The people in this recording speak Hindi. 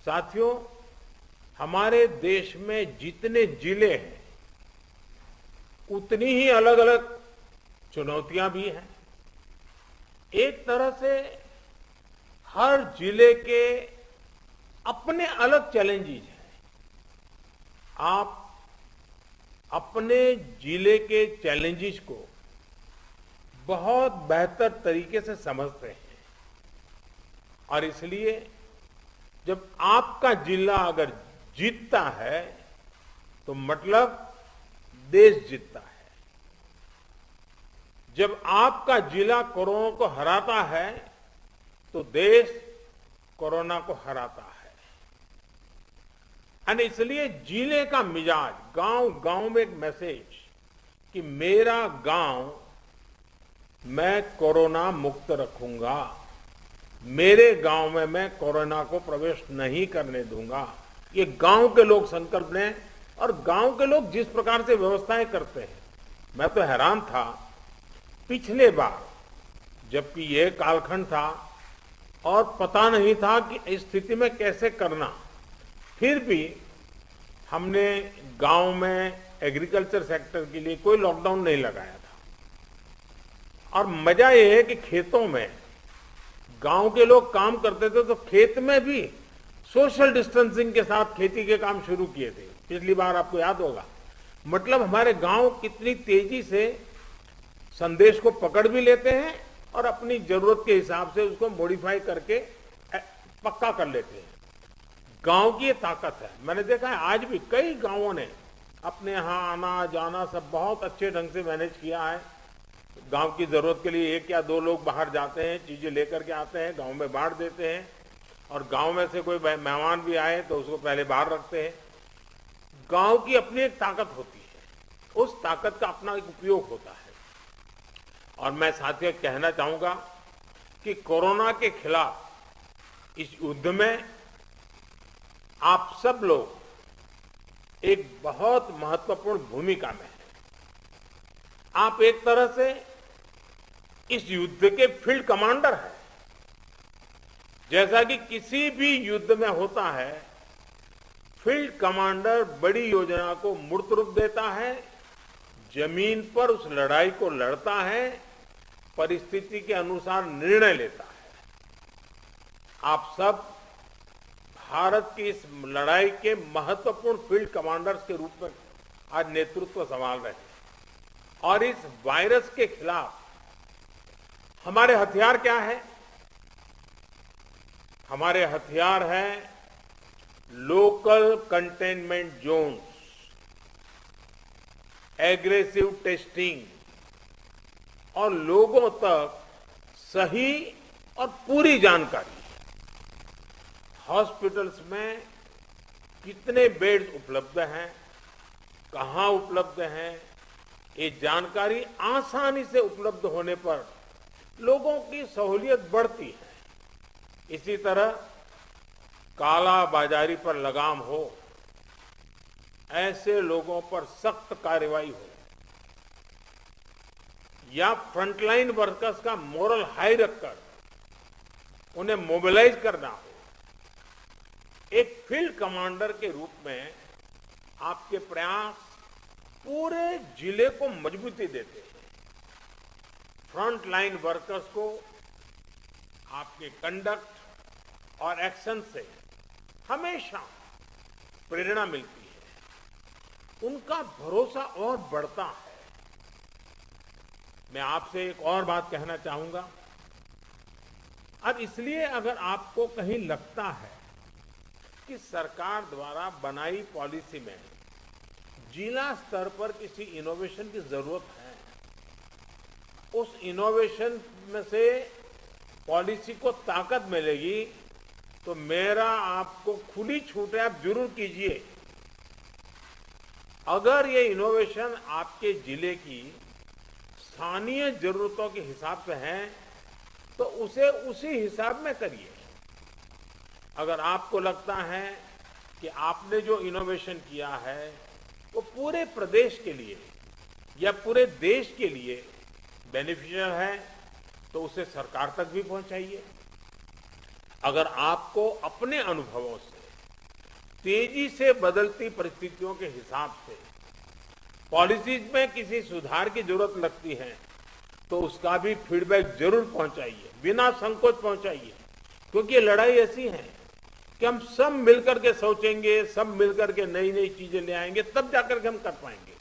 साथियों, हमारे देश में जितने जिले हैं उतनी ही अलग अलग चुनौतियां भी हैं। एक तरह से हर जिले के अपने अलग चैलेंजेस हैं। आप अपने जिले के चैलेंजेस को बहुत बेहतर तरीके से समझते हैं और इसलिए जब आपका जिला अगर जीतता है तो मतलब देश जीतता है। जब आपका जिला कोरोना को हराता है तो देश कोरोना को हराता है। और इसलिए जिले का मिजाज, गांव गांव में एक मैसेज कि मेरा गांव मैं कोरोना मुक्त रखूंगा, मेरे गांव में मैं कोरोना को प्रवेश नहीं करने दूंगा, ये गांव के लोग संकल्प लें। और गांव के लोग जिस प्रकार से व्यवस्थाएं करते हैं, मैं तो हैरान था पिछले बार जबकि ये कालखंड था और पता नहीं था कि इस स्थिति में कैसे करना, फिर भी हमने गांव में एग्रीकल्चर सेक्टर के लिए कोई लॉकडाउन नहीं लगाया था। और मजा ये है कि खेतों में गांव के लोग काम करते थे तो खेत में भी सोशल डिस्टेंसिंग के साथ खेती के काम शुरू किए थे। पिछली बार आपको याद होगा। मतलब हमारे गांव कितनी तेजी से संदेश को पकड़ भी लेते हैं और अपनी जरूरत के हिसाब से उसको मॉडिफाई करके पक्का कर लेते हैं। गांव की ये ताकत है। मैंने देखा है आज भी कई गांवों ने अपने यहाँ आना जाना सब बहुत अच्छे ढंग से मैनेज किया है। गांव की जरूरत के लिए 1 या 2 लोग बाहर जाते हैं, चीजें लेकर के आते हैं, गांव में बांट देते हैं और गांव में से कोई मेहमान भी आए तो उसको पहले बाहर रखते हैं। गांव की अपनी एक ताकत होती है, उस ताकत का अपना एक उपयोग होता है। और मैं साथियों कहना चाहूंगा कि कोरोना के खिलाफ इस युद्ध में आप सब लोग एक बहुत महत्वपूर्ण भूमिका में हैं। आप एक तरह से इस युद्ध के फील्ड कमांडर हैं। जैसा कि किसी भी युद्ध में होता है, फील्ड कमांडर बड़ी योजना को मूर्त रूप देता है, जमीन पर उस लड़ाई को लड़ता है, परिस्थिति के अनुसार निर्णय लेता है। आप सब भारत की इस लड़ाई के महत्वपूर्ण फील्ड कमांडर्स के रूप में आज नेतृत्व संभाल रहे हैं। और इस वायरस के खिलाफ हमारे हथियार क्या है? हमारे हथियार हैं local containment zones, aggressive testing और लोगों तक सही और पूरी जानकारी। हॉस्पिटल्स में कितने बेड्स उपलब्ध हैं, कहां उपलब्ध हैं, ये जानकारी आसानी से उपलब्ध होने पर लोगों की सहूलियत बढ़ती है। इसी तरह काला बाजारी पर लगाम हो, ऐसे लोगों पर सख्त कार्रवाई हो या फ्रंटलाइन वर्कर्स का मोरल हाई रखकर उन्हें मोबिलाइज करना हो। एक फील्ड कमांडर के रूप में आपके प्रयास पूरे जिले को मजबूती देते हैं। फ्रंटलाइन वर्कर्स को आपके कंडक्ट और एक्शन से हमेशा प्रेरणा मिलती है, उनका भरोसा और बढ़ता है। मैं आपसे एक और बात कहना चाहूंगा। अब इसलिए अगर आपको कहीं लगता है कि सरकार द्वारा बनाई पॉलिसी में जिला स्तर पर किसी इनोवेशन की जरूरत है, उस इनोवेशन में से पॉलिसी को ताकत मिलेगी, तो मेरा आपको खुली छूट है, आप जरूर कीजिए। अगर ये इनोवेशन आपके जिले की स्थानीय जरूरतों के हिसाब से है तो उसे उसी हिसाब में करिए। अगर आपको लगता है कि आपने जो इनोवेशन किया है वो पूरे प्रदेश के लिए या पूरे देश के लिए बेनिफिशियल है तो उसे सरकार तक भी पहुंचाइए। अगर आपको अपने अनुभवों से तेजी से बदलती परिस्थितियों के हिसाब से पॉलिसीज में किसी सुधार की जरूरत लगती है तो उसका भी फीडबैक जरूर पहुंचाइए, बिना संकोच पहुंचाइए, क्योंकि ये लड़ाई ऐसी है कि हम सब मिलकर के सोचेंगे, सब मिलकर के नई नई चीजें ले आएंगे, तब जाकर के हम कर पाएंगे।